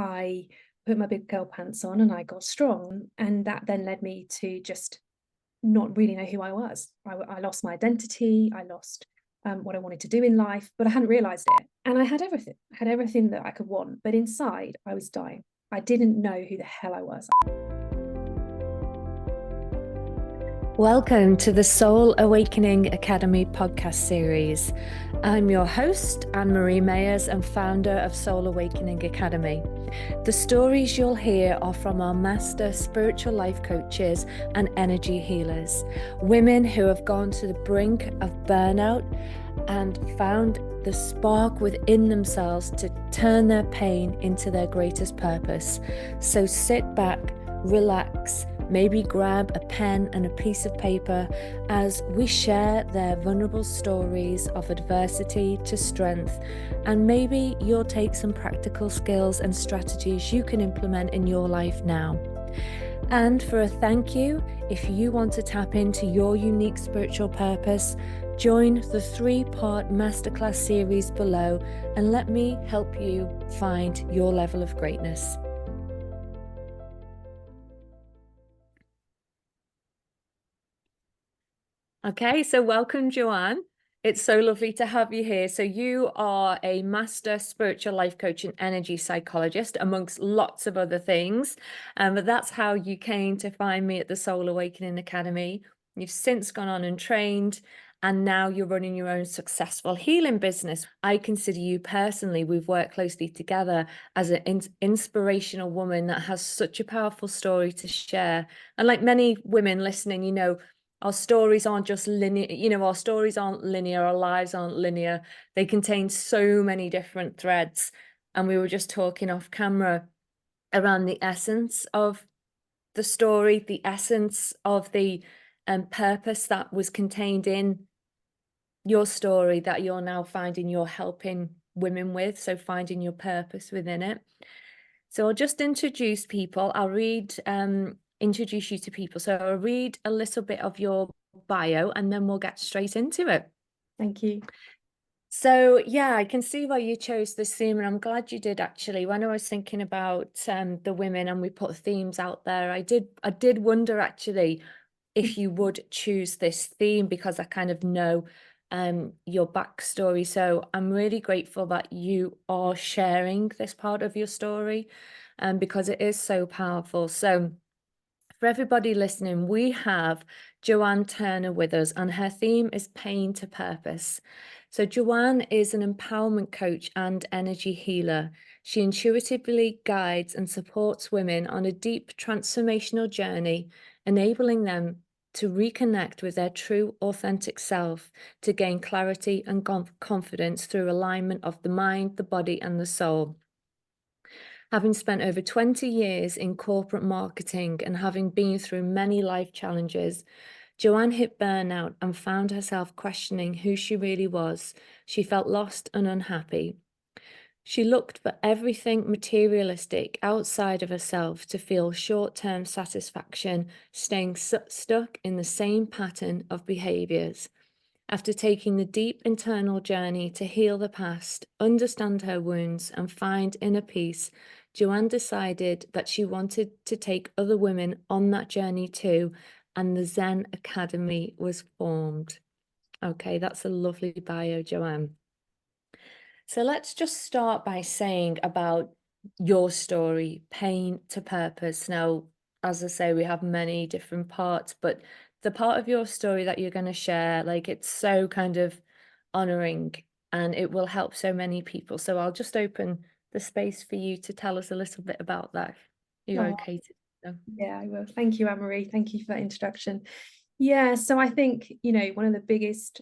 I put my big girl pants on and I got strong. And that then led me to just not really know who I was. I lost my identity. I lost what I wanted to do in life, but I hadn't realized it. And I had everything. I had everything that I could want. But inside, I was dying. I didn't know who the hell I was. Welcome to the Soul Awakening Academy podcast series. I'm your host, Anne-Marie Mayers, and founder of Soul Awakening Academy. The stories you'll hear are from our master spiritual life coaches and energy healers, women who have gone to the brink of burnout and found the spark within themselves to turn their pain into their greatest purpose. So sit back, relax, maybe grab a pen and a piece of paper as we share their vulnerable stories of adversity to strength, and maybe you'll take some practical skills and strategies you can implement in your life now. And for a thank you, if you want to tap into your unique spiritual purpose, join the 3-part masterclass series below and let me help you find your level of greatness. Okay, so welcome, Joanne. It's so lovely to have you here. So you are a master spiritual life coach and energy psychologist, amongst lots of other things. But that's how you came to find me at the Soul Awakening Academy. You've since gone on and trained, and now you're running your own successful healing business. I consider you personally, we've worked closely together as an inspirational woman that has such a powerful story to share. And like many women listening, you know, our stories aren't just linear, our stories aren't linear, our lives aren't linear. They contain so many different threads. And we were just talking off camera around the essence of the story, the essence of the purpose that was contained in your story that you're now finding you're helping women with. So finding your purpose within it. So I'll just introduce people. I'll introduce you to people. So I'll read a little bit of your bio and then we'll get straight into it. Thank you. So yeah, I can see why you chose this theme, and I'm glad you did actually. When I was thinking about the women and we put themes out there, I did wonder actually if you would choose this theme, because I kind of know your backstory. So I'm really grateful that you are sharing this part of your story, because it is so powerful. So for everybody listening, we have Joanne Turner with us, and her theme is pain to purpose. So Joanne is an empowerment coach and energy healer. She intuitively guides and supports women on a deep transformational journey, enabling them to reconnect with their true, authentic self, to gain clarity and confidence through alignment of the mind, the body, and the soul. Having spent over 20 years in corporate marketing and having been through many life challenges, Joanne hit burnout and found herself questioning who she really was. She felt lost and unhappy. She looked for everything materialistic outside of herself to feel short-term satisfaction, staying stuck in the same pattern of behaviors. After taking the deep internal journey to heal the past, understand her wounds, and find inner peace, Joanne decided that she wanted to take other women on that journey too, and the Zen Academy was formed. Okay, that's a lovely bio, Joanne. So let's just start by saying about your story, pain to purpose. Now, as I say, we have many different parts, but the part of your story that you're going to share, like, it's so kind of honoring and it will help so many people. So I'll just open the space for you to tell us a little bit about that. You're okay to do. Yeah, I will. Thank you, Anne-Marie. Thank you for that introduction. Yeah, so I think, one of the biggest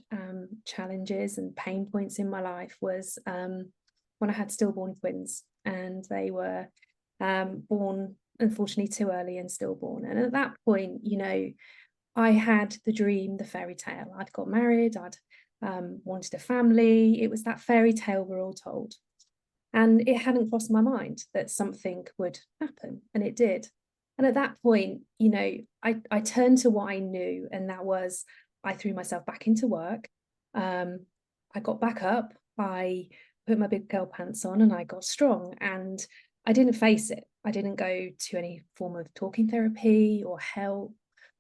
challenges and pain points in my life was when I had stillborn twins, and they were born, unfortunately, too early and stillborn. And at that point, I had the dream, the fairy tale. I'd got married, I'd wanted a family. It was that fairy tale we're all told. And it hadn't crossed my mind that something would happen, and it did. And at that point, I turned to what I knew, and that was I threw myself back into work. I got back up, I put my big girl pants on, and I got strong. And I didn't face it. I didn't go to any form of talking therapy or help.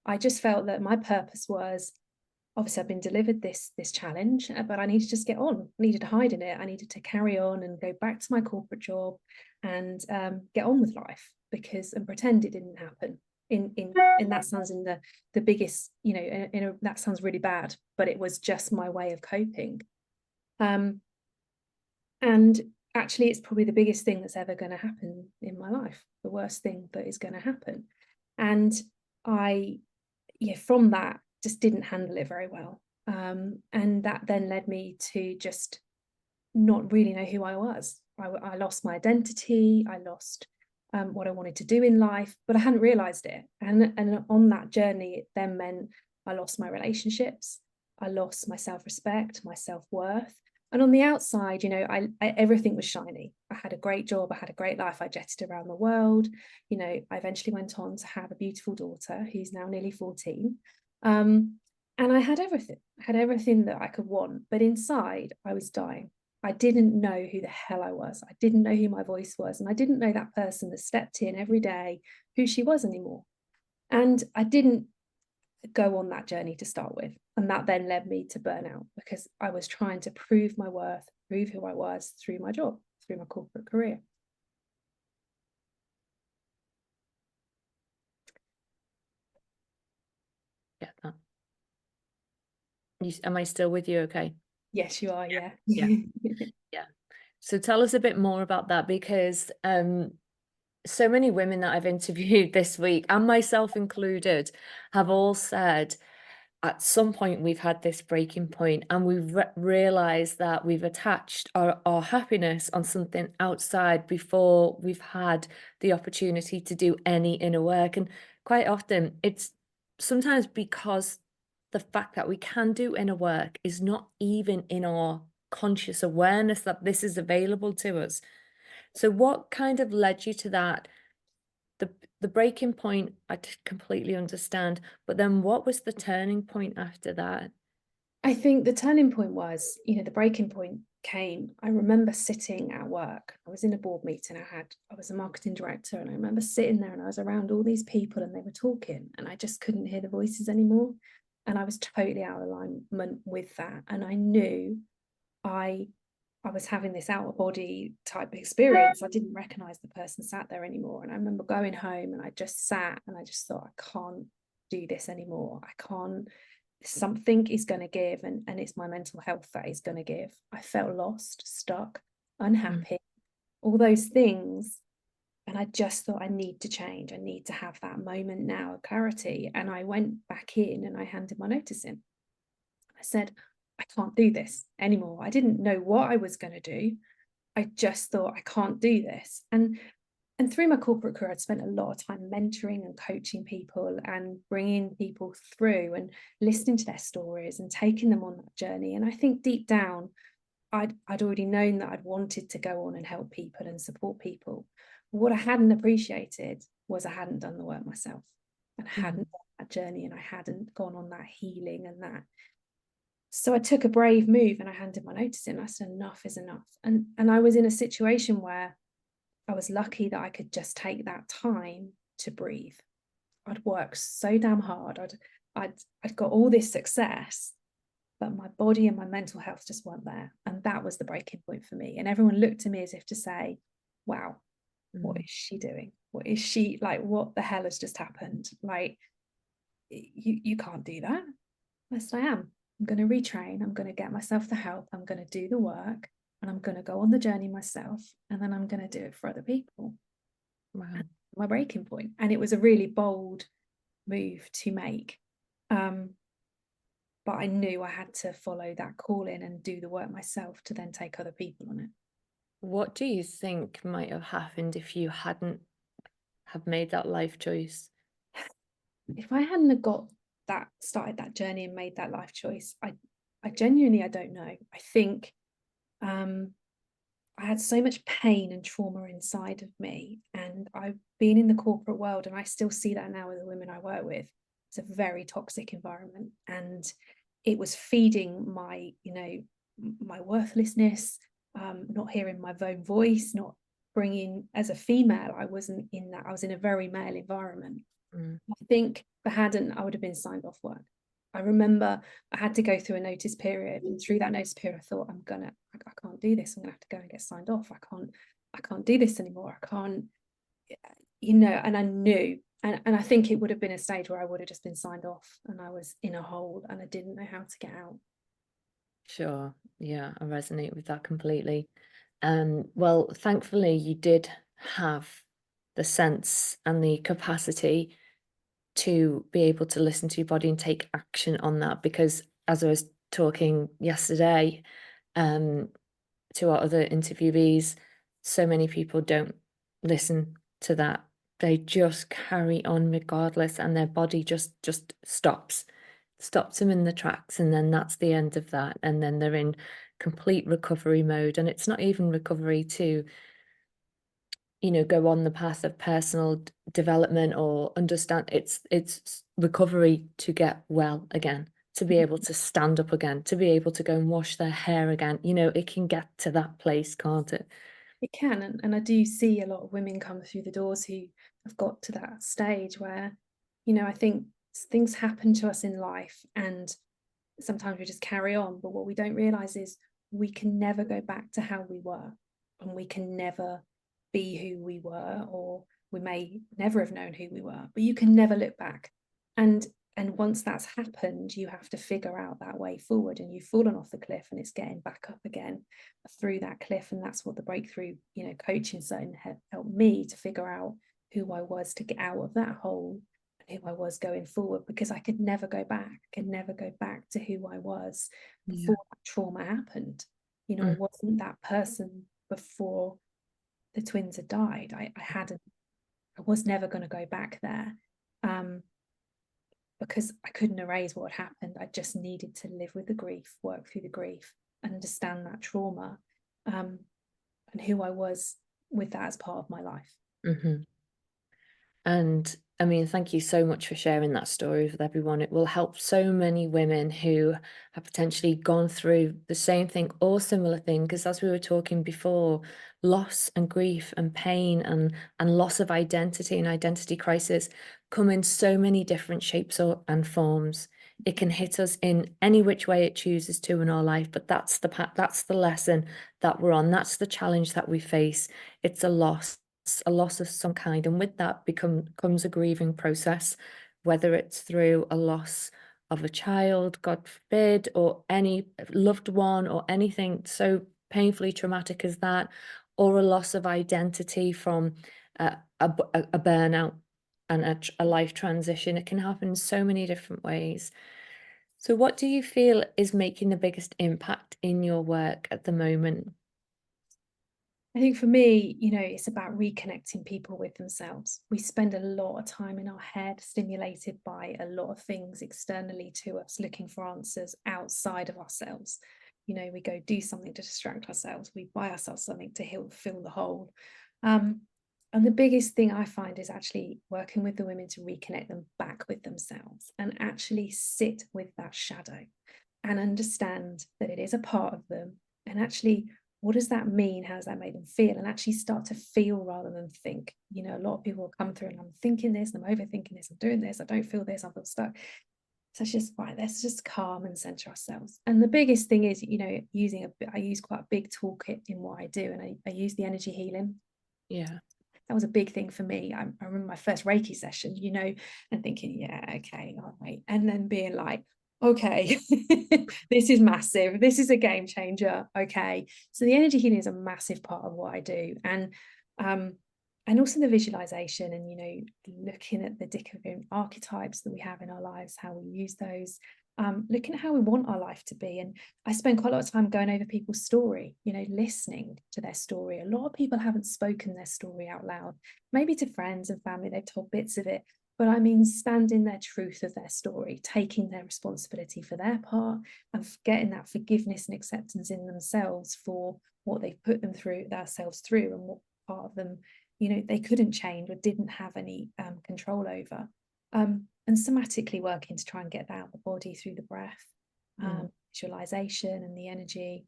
I just felt that my purpose was, obviously I've been delivered this challenge, but I needed to just get on. I needed to hide in it. I needed to carry on and go back to my corporate job and get on with life, because and pretend it didn't happen. In that sounds in the biggest, you know, that sounds really bad, but it was just my way of coping. And actually, it's probably the biggest thing that's ever going to happen in my life, the worst thing that is going to happen. And I, yeah, from that, just didn't handle it very well. And that then led me to just not really know who I was. I lost my identity. I lost what I wanted to do in life, but I hadn't realized it. And on that journey, it then meant I lost my relationships. I lost my self-respect, my self-worth. And on the outside, you know, I everything was shiny. I had a great job. I had a great life. I jetted around the world. You know, I eventually went on to have a beautiful daughter who's now nearly 14. And I had everything that I could want. But inside, I was dying. I didn't know who the hell I was. I didn't know who my voice was. And I didn't know that person that stepped in every day, who she was anymore. And I didn't go on that journey to start with. And that then led me to burnout, because I was trying to prove my worth, prove who I was through my job, through my corporate career. Yeah. Am I still with you? Okay. Yes, you are. Yeah. Yeah. Yeah. So tell us a bit more about that, because so many women that I've interviewed this week, and myself included, have all said at some point we've had this breaking point, and we've realized that we've attached our happiness on something outside before we've had the opportunity to do any inner work. And quite often it's sometimes because the fact that we can do inner work is not even in our conscious awareness that this is available to us. So what kind of led you to that? The breaking point, completely understand, but then what was the turning point after that? I think the turning point was, you know, the breaking point came. I remember sitting at work. I was in a board meeting. I was a marketing director, and I remember sitting there and I was around all these people and they were talking, and I just couldn't hear the voices anymore. And I was totally out of alignment with that. And I knew I I was having this out of body type experience. I didn't recognize the person sat there anymore. And I remember going home and I just sat and I just thought, I can't do this anymore. I can't, something is going to give, and it's my mental health that is going to give. I felt lost, stuck, unhappy, all those things. And I just thought, I need to change. I need to have that moment now of clarity. And I went back in and I handed my notice in. I said, I can't do this anymore. I didn't know what I was going to do. I just thought, I can't do this. And through my corporate career, I'd spent a lot of time mentoring and coaching people and bringing people through and listening to their stories and taking them on that journey. And I think deep down, I'd already known that I'd wanted to go on and help people and support people. But what I hadn't appreciated was I hadn't done the work myself, and I hadn't done that journey, and I hadn't gone on that healing and that. So I took a brave move and I handed my notice in. I said, enough is enough. And I was in a situation where I was lucky that I could just take that time to breathe. I'd worked so damn hard. I'd got all this success, but my body and my mental health just weren't there. And that was the breaking point for me. And everyone looked at me as if to say, wow, what is she doing? What is she like? What the hell has just happened? Like, you can't do that. Yes, I am. I'm going to retrain. I'm going to get myself the help. I'm going to do the work, and I'm going to go on the journey myself. And then I'm going to do it for other people. Wow. My breaking point. And it was a really bold move to make. But I knew I had to follow that calling and do the work myself to then take other people on it. What do you think might have happened if you hadn't have made that life choice? If I hadn't have got that, started that journey and made that life choice, I genuinely, I don't know. I think I had so much pain and trauma inside of me, and I've been in the corporate world, and I still see that now with the women I work with. It's a very toxic environment, and it was feeding my, you know, my worthlessness, not hearing my own voice, not upbringing as a female, I wasn't in that. I was in a very male environment. Mm. I think if I hadn't, I would have been signed off work. I remember I had to go through a notice period, and through that notice period, I thought, I can't do this. I'm gonna have to go and get signed off. I can't do this anymore. I can't, and I knew, and I think it would have been a stage where I would have just been signed off, and I was in a hole, and I didn't know how to get out. Sure. Yeah, I resonate with that completely. Well, thankfully, you did have the sense and the capacity to be able to listen to your body and take action on that. Because as I was talking yesterday, um, to our other interviewees, so many people don't listen to that. They just carry on regardless, and their body just stops them in the tracks, and then that's the end of that. And then they're in complete recovery mode, and it's not even recovery to, go on the path of personal development or understand. It's recovery to get well again, to be able to stand up again, to be able to go and wash their hair again. It can get to that place, can't it? It can, and I do see a lot of women come through the doors who have got to that stage where, I think things happen to us in life, and sometimes we just carry on. But what we don't realize is we can never go back to how we were, and we can never be who we were, or we may never have known who we were, but you can never look back. And once that's happened, you have to figure out that way forward, and you've fallen off the cliff, and it's getting back up again through that cliff. And that's what the breakthrough, coaching certainly helped me to figure out who I was, to get out of that hole, and who I was going forward, because I could never go back. I could never go back to who I was Yeah. before that trauma happened. I Mm. wasn't that person before the twins had died. I was never going to go back there, because I couldn't erase what had happened. I just needed to live with the grief, work through the grief, and understand that trauma, and who I was with that as part of my life. Mhm. And I mean, thank you so much for sharing that story with everyone. It will help so many women who have potentially gone through the same thing or similar thing. Because as we were talking before, loss and grief and pain and loss of identity and identity crisis come in so many different shapes and forms. It can hit us in any which way it chooses to in our life, but that's the lesson that we're on. That's the challenge that we face. It's a loss of some kind, and with that comes a grieving process, whether it's through a loss of a child, God forbid, or any loved one, or anything so painfully traumatic as that, or a loss of identity from a burnout and a life transition. It can happen in so many different ways. So what do you feel is making the biggest impact in your work at the moment? I think for me, it's about reconnecting people with themselves. We spend a lot of time in our head, stimulated by a lot of things externally to us, looking for answers outside of ourselves. We go do something to distract ourselves. We buy ourselves something to fill the hole. And the biggest thing I find is actually working with the women to reconnect them back with themselves, and actually sit with that shadow and understand that it is a part of them, and actually, what does that mean? How does that make them feel? And actually start to feel rather than think. A lot of people will come through and I'm thinking this, and I'm overthinking this, I'm doing this, I don't feel this, I feel stuck. So it's just right, let's just calm and center ourselves. And the biggest thing is, I use quite a big toolkit in what I do, and I use the energy healing. Yeah. That was a big thing for me. I remember my first Reiki session, and thinking, yeah, okay, all right. And then being like, okay, this is massive. This is a game changer. Okay. So the energy healing is a massive part of what I do. And also the visualization, and looking at the different archetypes that we have in our lives, how we use those, looking at how we want our life to be. And I spend quite a lot of time going over people's story, listening to their story. A lot of people haven't spoken their story out loud, maybe to friends and family, they've told bits of it, but I mean, standing their truth of their story, taking their responsibility for their part, and getting that forgiveness and acceptance in themselves for what they've put themselves through, and what part of them, they couldn't change or didn't have any control over. And somatically working to try and get that out of the body through the breath, visualization and the energy.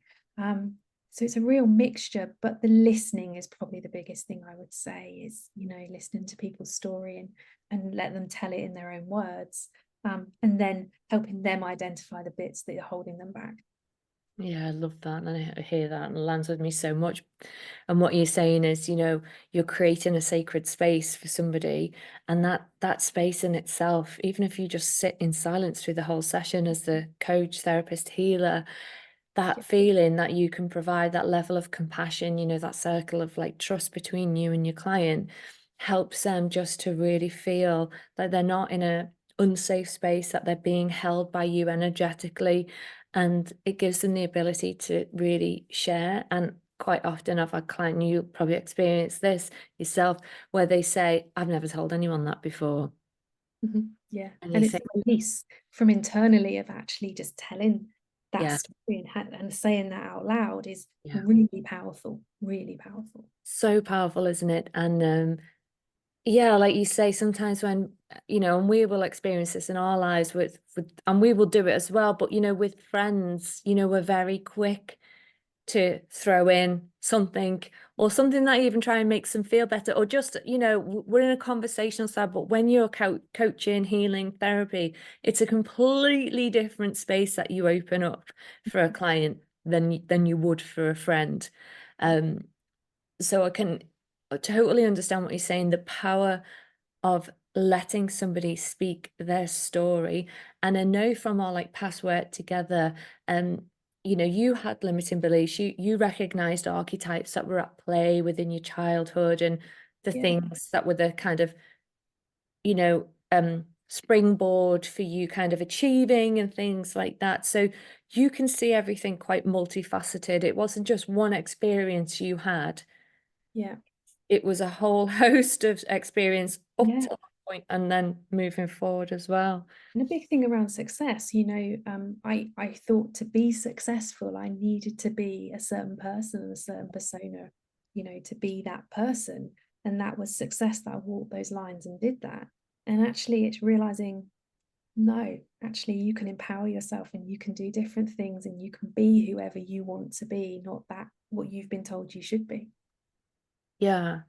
So it's a real mixture, but the listening is probably the biggest thing I would say is, listening to people's story and let them tell it in their own words. And then helping them identify the bits that are holding them back. Yeah, I love that. And I hear that and it lands with me so much. And what you're saying is, you're creating a sacred space for somebody. And that space in itself, even if you just sit in silence through the whole session as the coach, therapist, healer, that feeling that you can provide that level of compassion, that circle of like trust between you and your client helps them just to really feel that they're not in a unsafe space, that they're being held by you energetically, and it gives them the ability to really share. And quite often I've had client, you probably experienced this yourself, where they say, I've never told anyone that before. Yeah. And you And it's think, the release from internally of actually just telling that yeah, story and saying that out loud is yeah, really powerful, really powerful. so powerful, isn't it? And yeah, like you say, sometimes when, and we will experience this in our lives and we will do it as well, but, with friends, we're very quick to throw in something or something that even try and makes them feel better, or just, we're in a conversational side, but when you're coaching, healing, therapy, it's a completely different space that you open up for a client than you would for a friend. Um, so I can totally understand what you're saying, the power of letting somebody speak their story. And I know from our like past work together, you had limiting beliefs, you recognized archetypes that were at play within your childhood, and the Yeah. things that were the kind of, you know, springboard for you kind of achieving and things like that. So you can see everything quite multifaceted. It wasn't just one experience you had. Yeah. It was a whole host of experience up Yeah. to that point and then moving forward as well. And a big thing around success, I thought to be successful, I needed to be a certain person and a certain persona, to be that person. And that was success, that I walked those lines and did that. And actually, it's realizing, no, actually, you can empower yourself and you can do different things and you can be whoever you want to be, not that what you've been told you should be. Yeah.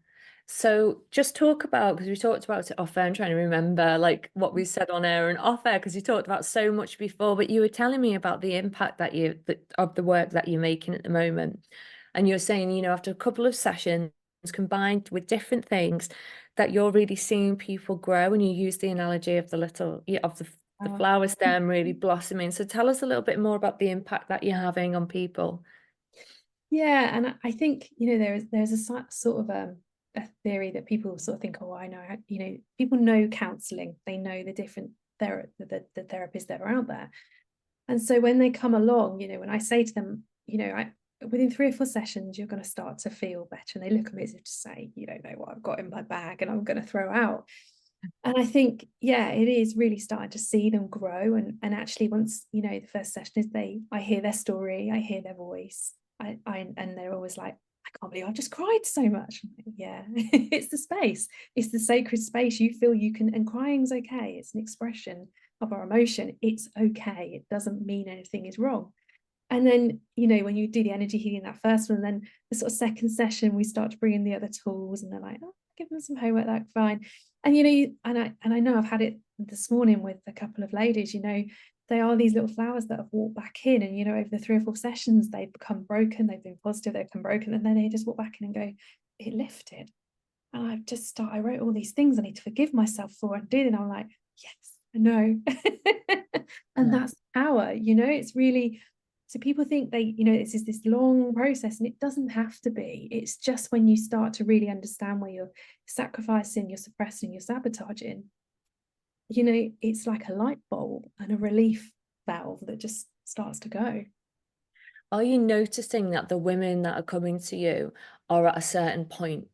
So just talk about, because we talked about it off air, I'm trying to remember like what we said on air and off air, because you talked about so much before, but you were telling me about the impact of the work that you're making at the moment. And you're saying, after a couple of sessions combined with different things, that you're really seeing people grow, and you use the analogy of the little, yeah, of the Uh, flower stem really blossoming. So tell us a little bit more about the impact that you're having on people. Yeah, and I think there's a sort of a theory that people sort of think, oh, I know, people know counselling, they know the different the therapists that are out there, and so when they come along, when I say to them, within 3 or 4 sessions, you're going to start to feel better, and they look at me as if to say, you don't know what I've got in my bag, and I'm going to throw out. And I think, yeah, it is really starting to see them grow. And actually, once, the first session is I hear their story, I hear their voice. And they're always like, I can't believe I've just cried so much. I'm like, yeah, it's the space. It's the sacred space. You feel you can, and crying's okay. It's an expression of our emotion. It's okay. It doesn't mean anything is wrong. And then, when you do the energy healing, that first one, and then the sort of second session, we start to bring in the other tools, and they're like, oh, give them some homework, that's fine. And and I know I've had it this morning with a couple of ladies, they are these little flowers that have walked back in, and over the 3 or 4 sessions, they've become broken, they've been positive, they've become broken, and then they just walk back in and go, it lifted. And I wrote all these things I need to forgive myself for, and did, and I'm like, yes, I know. And Yeah. that's power, it's really, so people think this is this long process, and it doesn't have to be. It's just when you start to really understand where you're sacrificing, you're suppressing, you're sabotaging, it's like a light bulb and a relief valve that just starts to go. Are you noticing that the women that are coming to you are at a certain point?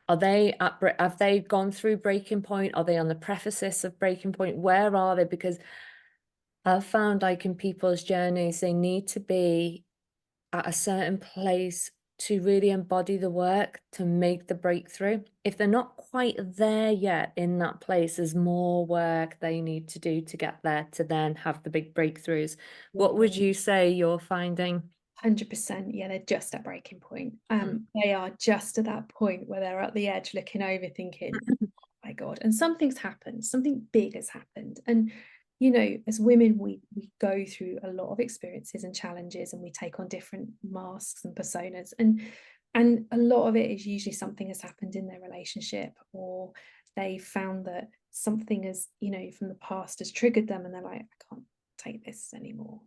Are they have they gone through breaking point? Are they on the precipice of breaking point? Where are they? Because I've found like in people's journeys, they need to be at a certain place to really embody the work to make the breakthrough. If they're not quite there yet in that place, there's more work they need to do to get there to then have the big breakthroughs. What Yeah. would you say you're finding? 100%. Yeah, they're just at breaking point. Mm. They are just at that point where they're at the edge looking over thinking, "Oh my God," and something's happened, something big has happened. And, as women, we go through a lot of experiences and challenges, and we take on different masks and personas. And a lot of it is usually something has happened in their relationship, or they found that something has, from the past has triggered them, and they're like, I can't take this anymore.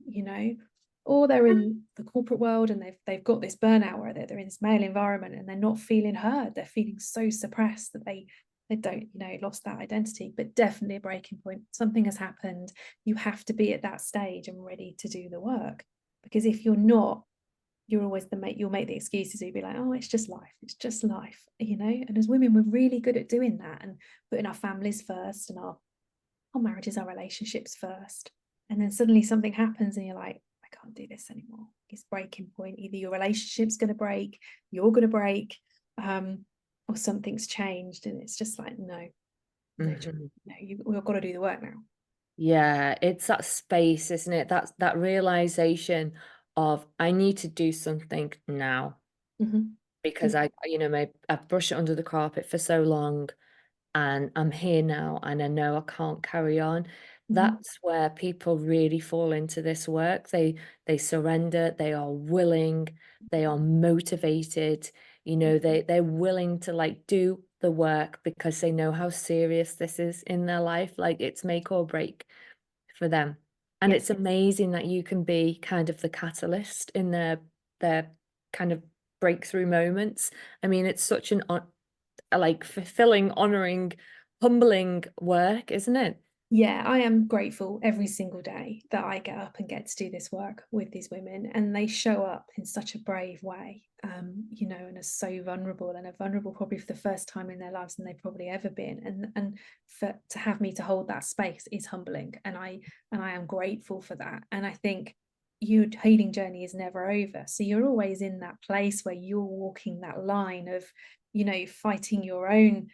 Or they're in the corporate world and they've got this burnout where they're in this male environment and they're not feeling heard. They're feeling so suppressed that they don't, lost that identity. But definitely a breaking point. Something has happened. You have to be at that stage and ready to do the work. Because if you're not, you're always you'll make the excuses. You'll be like, oh, it's just life. It's just life. And as women, we're really good at doing that and putting our families first and our marriages, our relationships first. And then suddenly something happens and you're like, I can't do this anymore. It's breaking point. Either your relationship's going to break, you're going to break, or something's changed. And it's just like, no, no, Mhm. no, we've got to do the work now. Yeah, it's that space, isn't it? That's that realization of I need to do something now Hmm. because Yeah. I've brushed it under the carpet for so long and I'm here now and I know I can't carry on. Hmm. That's where people really fall into this work. They surrender, they are willing, they are motivated, they're willing to like do the work because they know how serious this is in their life. Like it's make or break for them. And Yeah. it's amazing that you can be kind of the catalyst in their kind of breakthrough moments. I mean, it's such an like fulfilling, honoring, humbling work, isn't it? Yeah, I am grateful every single day that I get up and get to do this work with these women, and they show up in such a brave way, and are so vulnerable and are vulnerable probably for the first time in their lives than they've probably ever been. And for to have me to hold that space is humbling, and I am grateful for that. And I think your healing journey is never over. So you're always in that place where you're walking that line of, fighting your own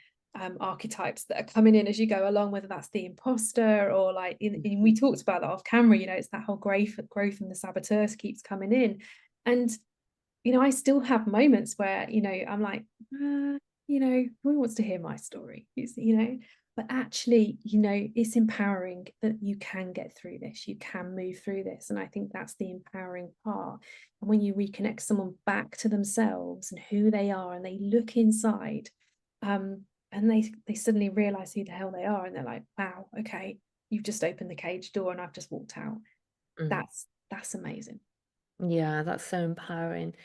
archetypes that are coming in as you go along, whether that's the imposter or like we talked about that off camera, it's that whole growth and the saboteur keeps coming in. And I still have moments where, I'm like, who wants to hear my story? But actually, it's empowering that you can get through this, you can move through this. And I think that's the empowering part. And when you reconnect someone back to themselves and who they are, and they look inside, um, and they suddenly realize who the hell they are, and they're like, wow, okay, you've just opened the cage door and I've just walked out. Mm. That's amazing. Yeah, that's so empowering.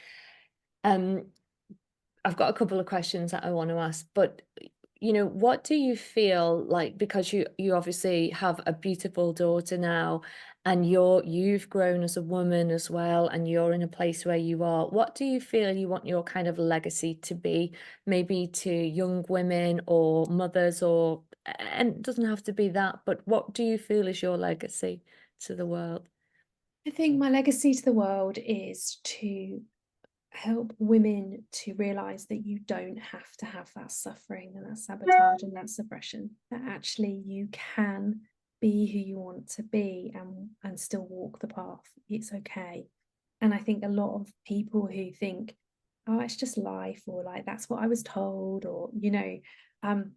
Um, I've got a couple of questions that I want to ask, but what do you feel like because you obviously have a beautiful daughter now and you've grown as a woman as well and you're in a place where you are. What do you feel you want your kind of legacy to be maybe to young women or mothers or and it doesn't have to be that, but what do you feel is your legacy to the world? I think my legacy to the world is to help women to realize that you don't have to have that suffering and that sabotage and that suppression, that actually you can be who you want to be and still walk the path. It's okay. And I think a lot of people who think, oh, it's just life, or like that's what I was told, or um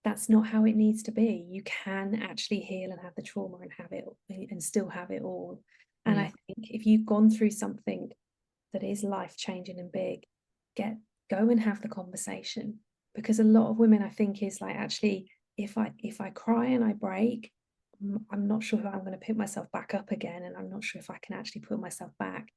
that's not how it needs to be. You can actually heal and have the trauma and have it and still have it all. And Yeah. I think if you've gone through something that is life changing and big, get go and have the conversation. Because a lot of women, I think, is like, actually, if I cry and I break, I'm not sure if I'm going to pick myself back up again, and I'm not sure if I can actually put myself back.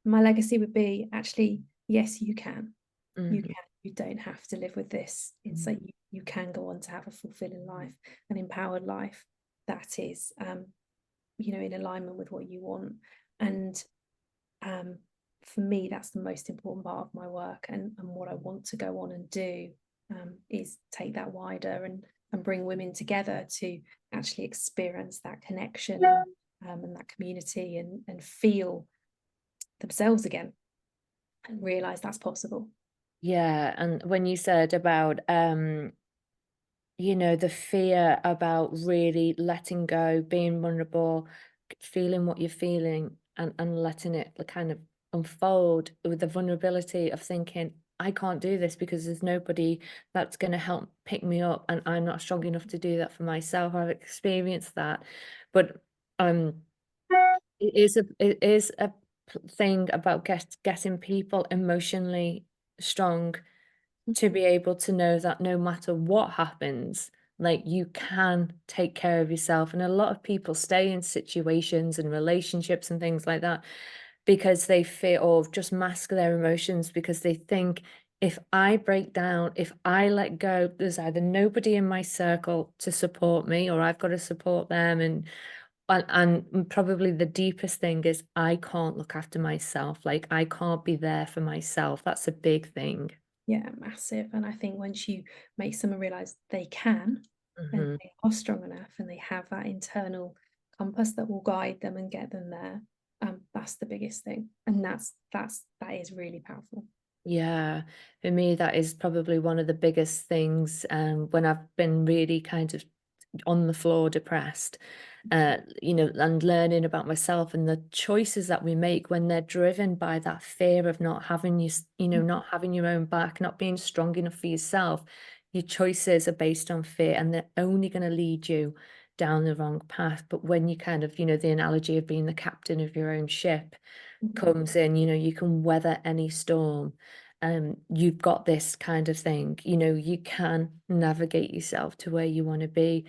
My legacy would be, actually, yes, you can. You Mhm. can. You don't have to live with this. It's like you can go on to have a fulfilling life, an empowered life that is, in alignment with what you want. And um, for me, that's the most important part of my work, and what I want to go on and do, is take that wider and bring women together to actually experience that connection, and that community, and feel themselves again and realize that's possible. Yeah, and when you said about the fear about really letting go, being vulnerable, feeling what you're feeling and letting it kind of unfold with the vulnerability of thinking, I can't do this because there's nobody that's going to help pick me up, and I'm not strong enough to do that for myself. I've experienced that, but um, it is a thing about getting people emotionally strong to be able to know that no matter what happens, like, you can take care of yourself. And a lot of people stay in situations and relationships and things like that because they fear, or just mask their emotions because they think, if I break down, if I let go, there's either nobody in my circle to support me, or I've got to support them. And probably the deepest thing is, I can't look after myself. Like, I can't be there for myself. That's a big thing. Yeah, massive. And I think once you make someone realize they can, and Mhm. they are strong enough, and they have that internal compass that will guide them and get them there, that's the biggest thing. And that is really powerful. Yeah, for me, that is probably one of the biggest things, when I've been really kind of on the floor depressed, and learning about myself and the choices that we make when they're driven by that fear of not having not having your own back, not being strong enough for yourself. Your choices are based on fear, and they're only going to lead you down the wrong path. But when you kind of, the analogy of being the captain of your own ship Mhm. comes in, you can weather any storm. You've got this kind of thing, you can navigate yourself to where you want to be.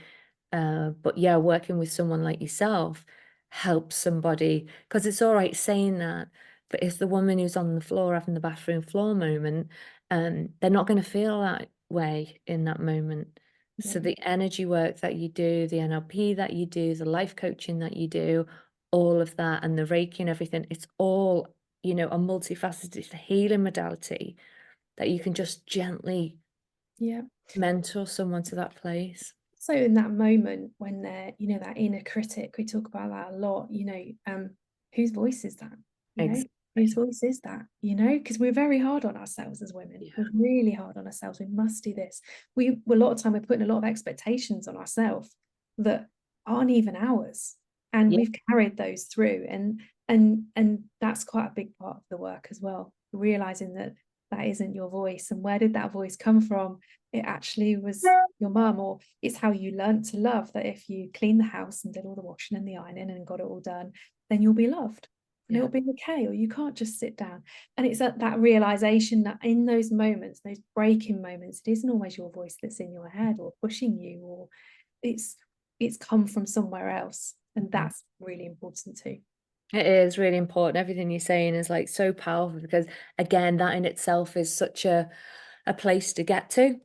But yeah, working with someone like yourself helps somebody, because it's all right saying that, but if the woman who's on the floor having the bathroom floor moment, they're not going to feel that way in that moment. Yeah, So the energy work that you do, the NLP that you do, the life coaching that you do, all of that, and the Reiki and everything, it's all, a multifaceted healing modality that you can just gently yeah. mentor someone to that place. So in that moment when they're, that inner critic, we talk about that a lot, whose voice is that? Whose Exactly. voice is that? Because we're very hard on ourselves as women. Yeah. We're really hard on ourselves. We must do this. A lot of time we're putting a lot of expectations on ourselves that aren't even ours. And Yeah. we've carried those through. And that's quite a big part of the work as well. Realizing that that isn't your voice. And where did that voice come from? It actually was your mum, or it's how you learnt to love, that if you clean the house and did all the washing and the ironing and got it all done, then you'll be loved and Yeah. it'll be okay, or you can't just sit down. And it's that realization that in those moments, those breaking moments, it isn't always your voice that's in your head or pushing you, or it's come from somewhere else. And Mhm. that's really important too. It is really important. Everything you're saying is like so powerful because, again, that in itself is such a place to get to.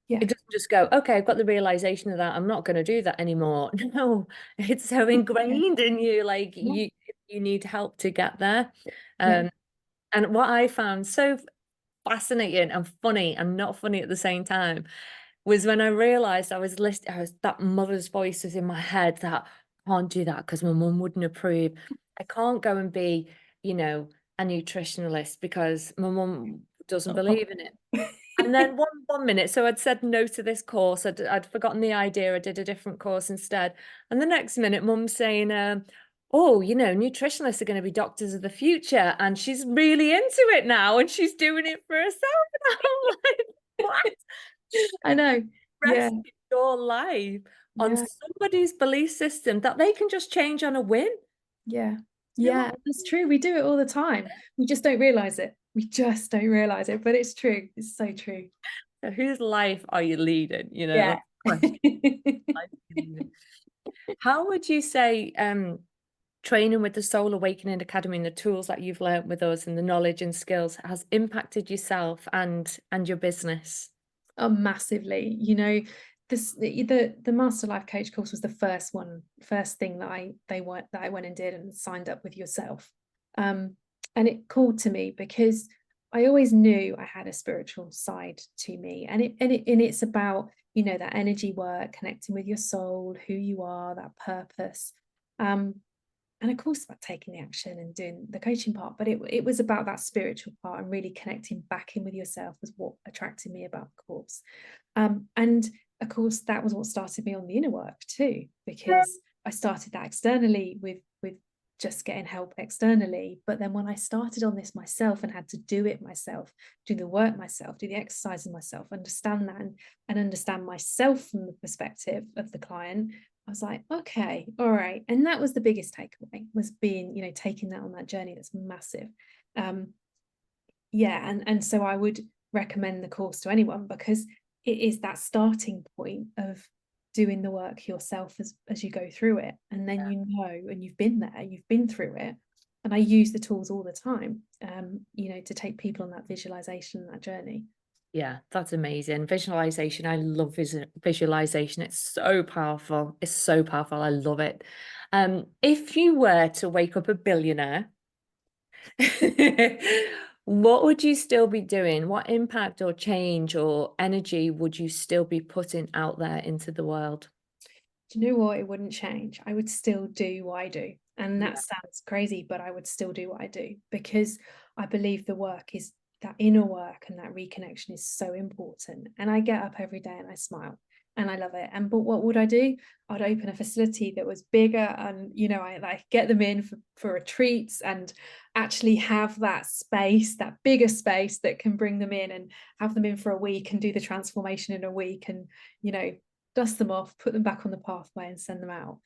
Yeah. It doesn't just go, okay, I've got the realization of that. I'm not going to do that anymore. No, it's so Yeah. ingrained in you. Like, Yeah. you need help to get there. Yeah. Um, and what I found so fascinating and funny and not funny at the same time was when I realized that mother's voice was in my head that, "I can't do that because my mum wouldn't approve. I can't go and be, you know, a nutritionalist because my mum doesn't Oh. believe in it." And then one minute, so I'd said no to this course. I'd forgotten the idea. I did a different course instead. And the next minute, mum's saying, "Oh, nutritionists are going to be doctors of the future," and she's really into it now, and she's doing it for herself. And I'm like, "What? I know. Yeah. Rest your life on Yeah. somebody's belief system that they can just change on a whim?" Yeah. You Yeah, know, that's true. We do it all the time. We just don't realize it. We just don't realize it, but it's true. It's so true. so whose life are you leading? Yeah. That's the question. Life are you leading? How would you say, training with the Soul Awakening Academy and the tools that you've learnt with us and the knowledge and skills has impacted yourself and your business? Oh, massively. The Master Life Coach course was the first thing that I went and did and signed up with yourself. And it called to me because I always knew I had a spiritual side to me. And it's about, that energy work, connecting with your soul, who you are, that purpose. Um, and of course about taking the action and doing the coaching part, but it was about that spiritual part, and really connecting back in with yourself was what attracted me about the course. And of course that was what started me on the inner work too, because I started that externally with just getting help externally. But then when I started on this myself and had to do it myself, do the work myself, do the exercises myself, understand that, and understand myself from the perspective of the client, I was like, okay, all right. And that was the biggest takeaway, was being, you know, taking that on that journey. That's massive. Yeah, and so I would recommend the course to anyone, because it is that starting point of doing the work yourself as you go through it, and then you know, and you've been there, you've been through it. And I use the tools all the time, you know, to take people on that visualization, that journey. Yeah, that's amazing. Visualization. I love visualization. It's so powerful. It's so powerful. I love it. If you were to wake up a billionaire, what would you still be doing? What impact or change or energy would you still be putting out there into the world? Do you know what? It wouldn't change. I would still do what I do. And that Yeah. sounds crazy, but I would still do what I do, because I believe the work is, that inner work and that reconnection is so important. And I get up every day and I smile and I love it. And but what would I do? I'd open a facility that was bigger, and you know, I like get them in for retreats, and actually have that space, that bigger space that can bring them in, and have them in for a week and do the transformation in a week, and you know, dust them off, put them back on the pathway and send them out.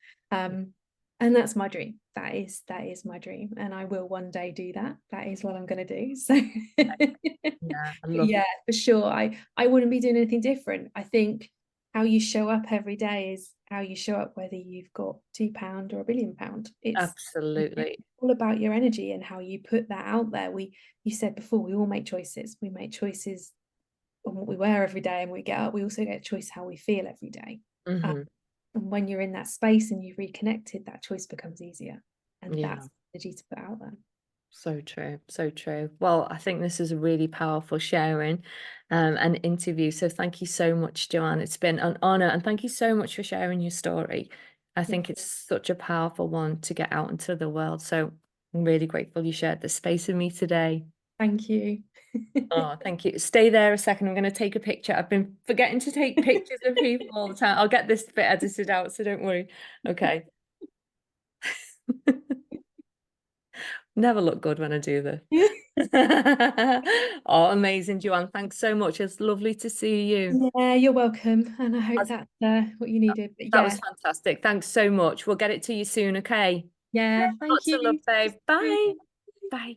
And that's my dream. That is my dream. And I will one day do that. That is what I'm going to do. So Yeah, I love yeah, for sure. I wouldn't be doing anything different. I think how you show up every day is how you show up, whether you've got £2 or £1 billion. It's absolutely. all about your energy and how you put that out there. You said before, we all make choices. We make choices on what we wear every day and we get up. We also get a choice how we feel every day. Hmm. And when you're in that space and you've reconnected, that choice becomes easier. And Yeah. that's the energy to put out there. So true, so true. Well, I think this is a really powerful sharing and interview. So thank you so much, Joanne. It's been an honor, and thank you so much for sharing your story. I Yeah, think it's such a powerful one to get out into the world. So I'm really grateful you shared this space with me today. thank you. Oh, thank you. Stay there a second. I'm going to take a picture. I've been forgetting to take pictures of people all the time. I'll get this bit edited out, so don't worry. Okay. Never look good when I do this. Oh, amazing, Joanne. Thanks so much. It's lovely to see you. Yeah, you're welcome. And I hope that's what you needed. But That was yeah, fantastic. Thanks so much. We'll get it to you soon, okay? yeah, thank Lots of love, you. babe. Bye. Bye.